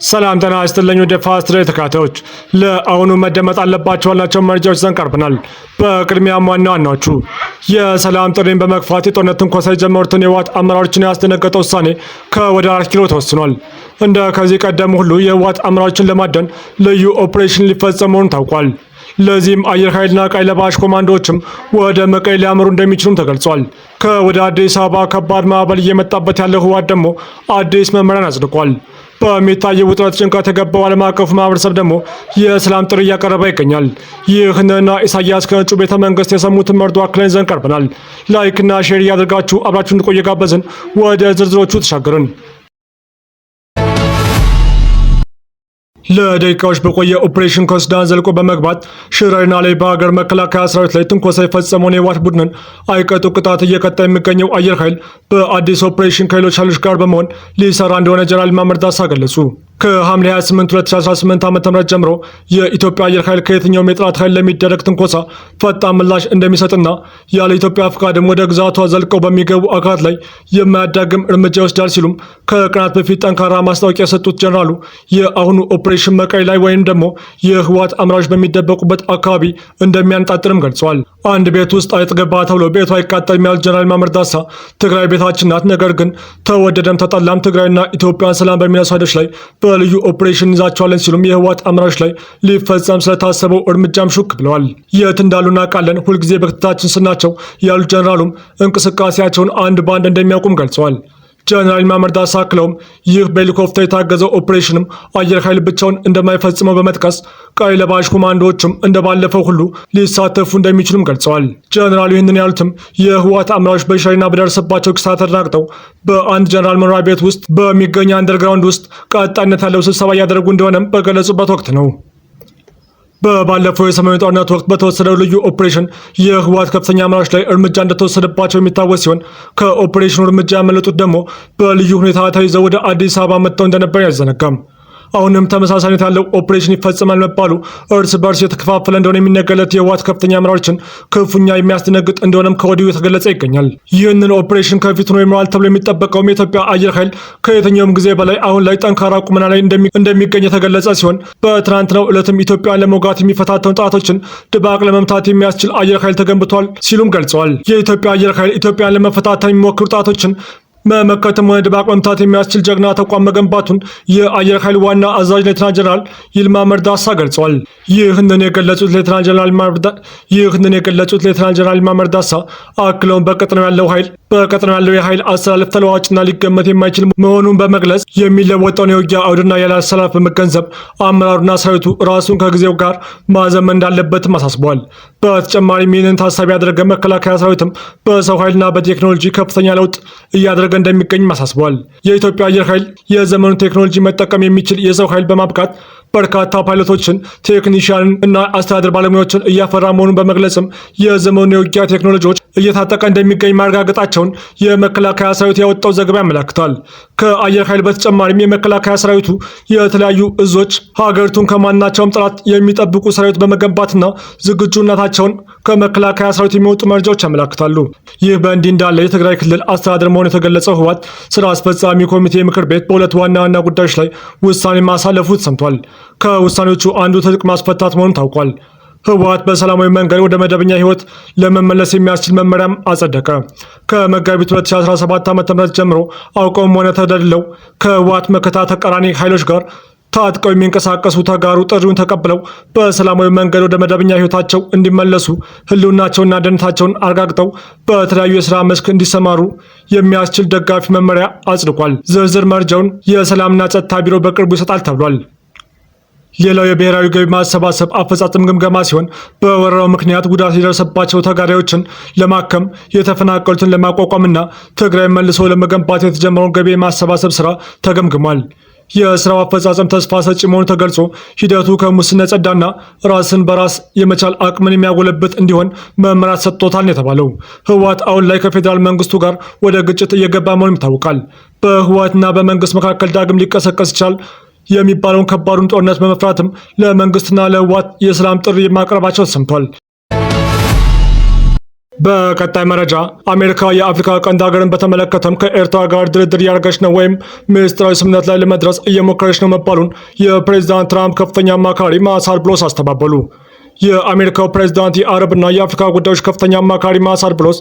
ሰላም ጤና ይስጥልኝ ወደ ፋስት ሬት ተከታታዮች ለአሁኑ መደመጥ አለባቸው ያልናቸው መረጃዎች ይዘን ቀርበናል። በቅድሚያም ዋና ዋናዎቹ የሰላም ጥሪን በመግፋት የጦርነት ትንኮሳ የጀመሩትን የህወሓት አመራሮችን ያስደነገጠ ውሳኔ ከወደ 4 ኪሎ ተወስኗል። እንደ ከዚህ ቀደም ሁሉ የህወሓት አመራሮችን ለማደን ልዩ ኦፕሬሽን ሊፈጸም መሆኑን ታውቋል። ለዚህም አየር ኃይልና ቀይ ለባሽ ኮማንዶዎችም ወደ መቀሌ ሊያመሩ እንደሚችሉም ተገልጿል። ከወደ አዲስ አበባ ከባድ ማዕበል እየመጣበት ያለው ህወሓት ደግሞ አዲስ መመሪያን አጽድቋል። በሚታየው ውጥረት ጭንቀት የገባው ዓለም አቀፉ ማህበረሰብ ደግሞ የሰላም ጥሪ እያቀረበ ይገኛል። ይህንና ኢሳያስ ከነጩ ቤተ መንግስት የሰሙትን መርዶ አክለን ይዘን ቀርበናል። ላይክና ሼር እያደርጋችሁ አብራችሁን እንድትቆዩ ጋበዝን። ወደ ዝርዝሮቹ ተሻገርን። ለደቂቃዎች በቆየ ኦፕሬሽን ከሱዳን ዘልቆ በመግባት ሽረና ላይ በሀገር መከላከያ ሰራዊት ላይ ትንኮሳ የፈጸመውን የህወሓት ቡድንን አይቀጡ ቅጣት እየቀጣ የሚገኘው አየር ኃይል በአዲስ ኦፕሬሽን ከሌሎች ኃይሎች ጋር በመሆን ሊሰራ እንደሆነ ጀነራል ማመር ዳሳ ገለጹ። ከሐምሌ 28 2018 ዓ.ም ጀምሮ የኢትዮጵያ አየር ኃይል ከየትኛውም የጠላት ኃይል ለሚደረግ ትንኮሳ ፈጣን ምላሽ እንደሚሰጥና ያለ ኢትዮጵያ ፍቃድም ወደ ግዛቷ ዘልቀው በሚገቡ አካላት ላይ የማያዳግም እርምጃ ይወስዳል ሲሉም ከቀናት በፊት ጠንካራ ማስታወቂያ የሰጡት ጀነራሉ የአሁኑ ኦፕሬሽን መቀሌ ላይ ወይም ደግሞ የህወሓት አመራሮች በሚደበቁበት አካባቢ እንደሚያነጣጥርም ገልጸዋል። አንድ ቤት ውስጥ አይጥ ገባ ተብሎ ቤቱ አይቃጠልም ያሉት ጀነራል ማመር ዳሳ ትግራይ ቤታችን ናት፣ ነገር ግን ተወደደም ተጠላም ትግራይና ኢትዮጵያን ሰላም በሚነሱ ኃይሎች ላይ በልዩ ኦፕሬሽን ይዛቸዋለን ሲሉም የህወሓት አመራሮች ላይ ሊፈጸም ስለታሰበው እርምጃም ሹክ ብለዋል። የት እንዳሉ እናውቃለን፣ ሁልጊዜ በክትታችን ስናቸው ያሉት ጀነራሉም እንቅስቃሴያቸውን አንድ በአንድ እንደሚያውቁም ገልጸዋል። ጀነራል ማመር ዳሳ አክለውም ይህ በሄሊኮፕተር የታገዘው ኦፕሬሽንም አየር ኃይል ብቻውን እንደማይፈጽመው በመጥቀስ ቀይ ለባሽ ኮማንዶዎችም እንደባለፈው ሁሉ ሊሳተፉ እንደሚችሉም ገልጸዋል። ጀነራሉ ይህንን ያሉትም የህወሓት አመራሮች በሽሬና በደረሰባቸው ኪሳራ ተደናግጠው በአንድ ጀነራል መኖሪያ ቤት ውስጥ በሚገኝ አንደርግራውንድ ውስጥ ቀጣይነት ያለው ስብሰባ እያደረጉ እንደሆነም በገለጹበት ወቅት ነው። በባለፈው የሰሜኑ ጦርነት ወቅት በተወሰደው ልዩ ኦፕሬሽን የህወሓት ከፍተኛ አመራሮች ላይ እርምጃ እንደተወሰደባቸው የሚታወስ ሲሆን ከኦፕሬሽኑ እርምጃ ያመለጡት ደግሞ በልዩ ሁኔታ ተይዘው ወደ አዲስ አበባ መጥተው እንደነበር አይዘነጋም። አሁንም ተመሳሳይነት ያለው ኦፕሬሽን ይፈጸማል መባሉ እርስ በርስ የተከፋፈለ እንደሆነ የሚነገርለት የህወሓት ከፍተኛ አመራሮችን ክፉኛ የሚያስደነግጥ እንደሆነም ከወዲሁ የተገለጸ ይገኛል። ይህንን ኦፕሬሽን ከፊት ነው ይመራል ተብሎ የሚጠበቀውም የኢትዮጵያ አየር ኃይል ከየትኛውም ጊዜ በላይ አሁን ላይ ጠንካራ ቁመና ላይ እንደሚገኝ የተገለጸ ሲሆን በትናንትናው ዕለትም ኢትዮጵያን ለመውጋት የሚፈታተኑ ጠላቶችን ድባቅ ለመምታት የሚያስችል አየር ኃይል ተገንብቷል ሲሉም ገልጸዋል። የኢትዮጵያ አየር ኃይል ኢትዮጵያን ለመፈታተን የሚሞክሩ ጠላቶችን መመከትም ሆነ ድባቅ መምታት የሚያስችል ጀግና ተቋም መገንባቱን የአየር ኃይል ዋና አዛዥ ሌተናል ጀነራል ይልማ መርዳሳ ገልጸዋል። ይህንን የገለጹት ሌተናል ጀነራል ይልማ መርዳሳ አክለውን በቀጠናው ያለው የኃይል አሰላለፍ ተለዋዋጭና ሊገመት የማይችል መሆኑን በመግለጽ የሚለወጠውን የውጊያ አውድና ያለ አሰላለፍ በመገንዘብ አመራሩና ሰራዊቱ ራሱን ከጊዜው ጋር ማዘመን እንዳለበትም አሳስበዋል። በተጨማሪም ይህንን ታሳቢ ያደረገ መከላከያ ሰራዊትም በሰው ኃይልና በቴክኖሎጂ ከፍተኛ ለውጥ እያደረገ እንደሚገኝ አሳስበዋል። የኢትዮጵያ አየር ኃይል የዘመኑ ቴክኖሎጂ መጠቀም የሚችል የሰው ኃይል በማብቃት በርካታ ፓይለቶችን፣ ቴክኒሽያን እና አስተዳደር ባለሙያዎችን እያፈራ መሆኑን በመግለጽም የዘመኑ የውጊያ ቴክኖሎጂዎች እየታጠቀ እንደሚገኝ ማረጋገጣቸውን የመከላከያ ሰራዊት ያወጣው ዘገባ ያመለክታል። ከአየር ኃይል በተጨማሪም የመከላከያ ሰራዊቱ የተለያዩ እዞች ሀገሪቱን ከማናቸውም ጠላት የሚጠብቁ ሰራዊት በመገንባትና ዝግጁነታቸውን ከመከላከያ ሰራዊት የሚወጡ መረጃዎች ያመለክታሉ። ይህ በእንዲህ እንዳለ የትግራይ ክልል አስተዳደር መሆኑ የተገለጸው ህወሓት ስራ አስፈጻሚ ኮሚቴ ምክር ቤት በሁለት ዋና ዋና ጉዳዮች ላይ ውሳኔ ማሳለፉ ተሰምቷል። ከውሳኔዎቹ አንዱ ትጥቅ ማስፈታት መሆኑን ታውቋል። ህወሓት በሰላማዊ መንገድ ወደ መደበኛ ህይወት ለመመለስ የሚያስችል መመሪያም አጸደቀ። ከመጋቢት 2017 ዓ.ም ጀምሮ አውቀውም ሆነ ተደልለው ከህወሓት መከታ ተቃራኒ ኃይሎች ጋር ታጥቀው የሚንቀሳቀሱ ተጋሩ ጥሪውን ተቀብለው በሰላማዊ መንገድ ወደ መደበኛ ህይወታቸው እንዲመለሱ ህልውናቸውና ደህንነታቸውን አረጋግጠው በተለያዩ የስራ መስክ እንዲሰማሩ የሚያስችል ደጋፊ መመሪያ አጽድቋል። ዝርዝር መረጃውን የሰላምና ጸጥታ ቢሮ በቅርቡ ይሰጣል ተብሏል። ሌላው የብሔራዊ ገቢ ማሰባሰብ አፈጻጸም ግምገማ ሲሆን በወረራው ምክንያት ጉዳት የደረሰባቸው ተጋዳዮችን ለማከም የተፈናቀሉትን ለማቋቋምና ትግራይ መልሶ ለመገንባት የተጀመረውን ገቢ የማሰባሰብ ስራ ተገምግሟል። የስራው አፈጻጸም ተስፋ ሰጪ መሆኑ ተገልጾ ሂደቱ ከሙስና የጸዳና ራስን በራስ የመቻል አቅምን የሚያጎለብት እንዲሆን መመሪያ ሰጥቶታል የተባለው ህወሓት አሁን ላይ ከፌዴራል መንግስቱ ጋር ወደ ግጭት እየገባ መሆኑ ይታወቃል። በህወሓትና በመንግስት መካከል ዳግም ሊቀሰቀስ ይችላል የሚባለውን ከባዱን ጦርነት በመፍራትም ለመንግስትና ለህወሓት የሰላም ጥሪ ማቅረባቸው ተሰምቷል። በቀጣይ መረጃ አሜሪካ የአፍሪካ ቀንድ ሀገርን በተመለከተም ከኤርትራ ጋር ድርድር እያደረገች ነው ወይም ሚኒስትራዊ ስምምነት ላይ ለመድረስ እየሞከረች ነው መባሉን የፕሬዚዳንት ትራምፕ ከፍተኛ አማካሪ ማሳድ ብሎስ አስተባበሉ። የአሜሪካው ፕሬዚዳንት የአረብና የአፍሪካ ጉዳዮች ከፍተኛ አማካሪ ማሳድ ብሎስ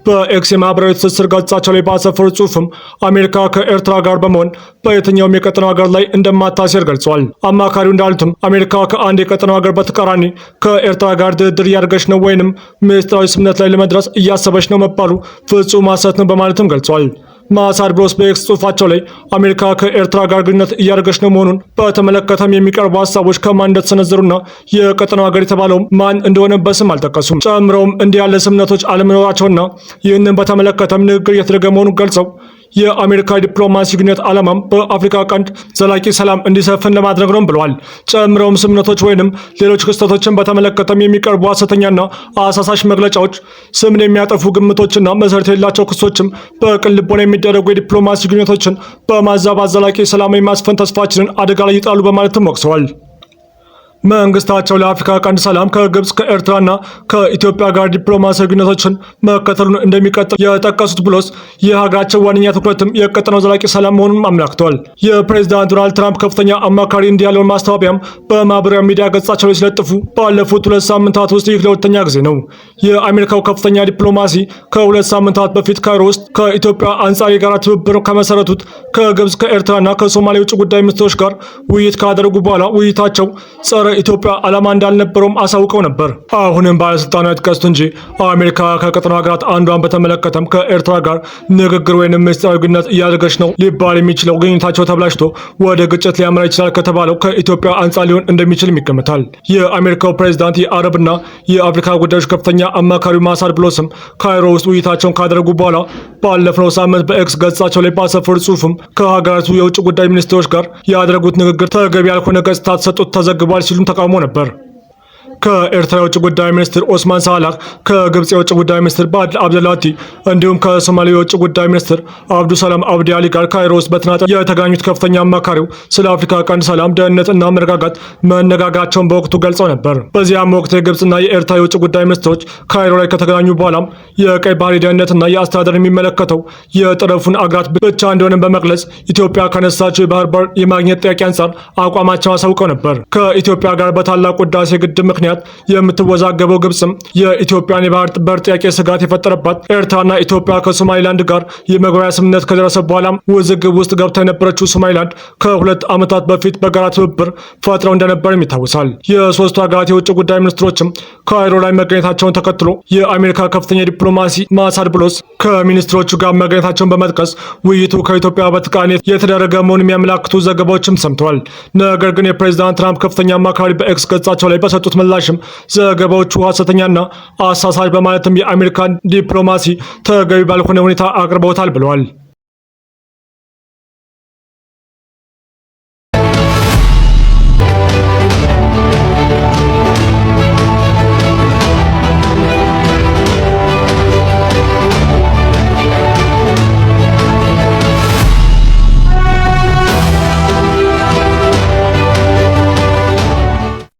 በኤክስ የማህበራዊ ትስስር ገጻቸው ላይ ባሰፈሩ ጽሑፍም አሜሪካ ከኤርትራ ጋር በመሆን በየትኛውም የቀጠናው ሀገር ላይ እንደማታሴር ገልጿል። አማካሪው እንዳሉትም አሜሪካ ከአንድ የቀጠናው ሀገር በተቃራኒ ከኤርትራ ጋር ድርድር እያደረገች ነው ወይንም ሚኒስትራዊ ስምምነት ላይ ለመድረስ እያሰበች ነው መባሉ ፍጹም ሐሰት ነው በማለትም ገልጿል። ማሳድ ብሎስ በኤክስ ጽሑፋቸው ላይ አሜሪካ ከኤርትራ ጋር ግንኙነት እያደረገች ነው መሆኑን በተመለከተም የሚቀርቡ ሀሳቦች ከማን እንደተሰነዘሩና የቀጠናው ሀገር የተባለው ማን እንደሆነ በስም አልጠቀሱም። ጨምረውም እንዲህ ያለ ስምምነቶች አለመኖራቸውና ይህንን በተመለከተም ንግግር እየተደረገ መሆኑን ገልጸው የአሜሪካ ዲፕሎማሲ ግንኙነት ዓላማም በአፍሪካ ቀንድ ዘላቂ ሰላም እንዲሰፍን ለማድረግ ነው ብለዋል። ጨምረውም ስምምነቶች ወይንም ሌሎች ክስተቶችን በተመለከተም የሚቀርቡ ሐሰተኛና አሳሳሽ መግለጫዎች፣ ስምን የሚያጠፉ ግምቶችና መሰረት የሌላቸው ክሶችም በቅን ልቦና የሚደረጉ የዲፕሎማሲ ግንኙነቶችን በማዛባት ዘላቂ ሰላም የማስፈን ተስፋችንን አደጋ ላይ ይጣሉ በማለትም ወቅሰዋል። መንግስታቸው ለአፍሪካ ቀንድ ሰላም ከግብጽ ከኤርትራና ከኢትዮጵያ ጋር ዲፕሎማሲያዊ ግንኙነቶችን መከተሉን እንደሚቀጥል የጠቀሱት ብሎስ የሀገራቸው ዋነኛ ትኩረትም የቀጠናው ዘላቂ ሰላም መሆኑን አመላክተዋል። የፕሬዚዳንት ዶናልድ ትራምፕ ከፍተኛ አማካሪ እንዲህ ያለውን ማስተባበያም በማህበራዊ ሚዲያ ገጻቸው ላይ ሲለጥፉ ባለፉት 2 ሳምንታት ውስጥ ይህ ለሁለተኛ ጊዜ ነው። የአሜሪካው ከፍተኛ ዲፕሎማሲ ከ2 ሳምንታት በፊት ካይሮ ውስጥ ከኢትዮጵያ አንጻር የጋራ ትብብር ከመሰረቱት ከግብጽ ከኤርትራና ከሶማሊያ የውጭ ጉዳይ ሚኒስትሮች ጋር ውይይት ካደረጉ በኋላ ውይይታቸው ጸረ ኢትዮጵያ ዓላማ እንዳልነበረውም አሳውቀው ነበር። አሁንም ባለስልጣናት ቀስቱ እንጂ አሜሪካ ከቀጠናው ሀገራት አንዷን በተመለከተም ከኤርትራ ጋር ንግግር ወይንም ምስጢራዊ ግንኙነት እያደረገች ነው ሊባል የሚችለው ግንኙነታቸው ተብላሽቶ ወደ ግጭት ሊያመራ ይችላል ከተባለው ከኢትዮጵያ አንጻር ሊሆን እንደሚችልም ይገመታል። የአሜሪካው ፕሬዚዳንት የአረብና የአፍሪካ ጉዳዮች ከፍተኛ አማካሪው ማሳድ ብሎስም ካይሮ ውስጥ ውይይታቸውን ካደረጉ በኋላ ባለፈው ሳምንት በኤክስ ገጻቸው ላይ ባሰፈሩ ጽሑፍም ከሀገራቱ የውጭ ጉዳይ ሚኒስትሮች ጋር ያደረጉት ንግግር ተገቢ ያልሆነ ገጽታ ተሰጥቶት ተዘግቧል ሲሉም ተቃውሞ ነበር። ከኤርትራ የውጭ ጉዳይ ሚኒስትር ኦስማን ሳላህ፣ ከግብጽ የውጭ ጉዳይ ሚኒስትር ባድል አብደላቲ እንዲሁም ከሶማሊያ የውጭ ጉዳይ ሚኒስትር አብዱሰላም አብዲ አሊ ጋር ካይሮ ውስጥ በተናጠል የተገናኙት ከፍተኛ አማካሪው ስለ አፍሪካ ቀንድ ሰላም፣ ደህንነት እና መረጋጋት መነጋገራቸውን በወቅቱ ገልጸው ነበር። በዚያም ወቅት የግብጽና የኤርትራ የውጭ ጉዳይ ሚኒስትሮች ካይሮ ላይ ከተገናኙ በኋላም የቀይ ባህር ደህንነትና የአስተዳደር የሚመለከተው የጠረፉን አገራት ብቻ እንደሆነ በመግለጽ ኢትዮጵያ ከነሳቸው የባህር በር የማግኘት ጥያቄ አንጻር አቋማቸውን አሳውቀው ነበር። ከኢትዮጵያ ጋር በታላቁ ህዳሴ ግድብ ምክንያት የምትወዛገበው ግብጽም የኢትዮጵያን የባህር በር ጥያቄ ስጋት የፈጠረባት ኤርትራና ኢትዮጵያ ከሶማሊላንድ ጋር የመግባቢያ ስምምነት ከደረሰ በኋላም ውዝግብ ውስጥ ገብታ የነበረችው ሶማሊላንድ ከ2 ዓመታት በፊት በጋራ ትብብር ፈጥረው እንደነበርም ይታወሳል። የሶስቱ ሀገራት የውጭ ጉዳይ ሚኒስትሮችም ካይሮ ላይ መገኘታቸውን ተከትሎ የአሜሪካ ከፍተኛ ዲፕሎማሲ ማሳድ ብሎስ ከሚኒስትሮቹ ጋር መገኘታቸውን በመጥቀስ ውይይቱ ከኢትዮጵያ በተቃራኒ የተደረገ መሆኑን የሚያመላክቱ ዘገባዎችም ሰምተዋል። ነገር ግን የፕሬዚዳንት ትራምፕ ከፍተኛ አማካሪ በኤክስ ገጻቸው ላይ በሰጡት ምላሽም ዘገባዎቹ ሐሰተኛና አሳሳች በማለትም የአሜሪካን ዲፕሎማሲ ተገቢ ባልሆነ ሁኔታ አቅርበውታል ብለዋል።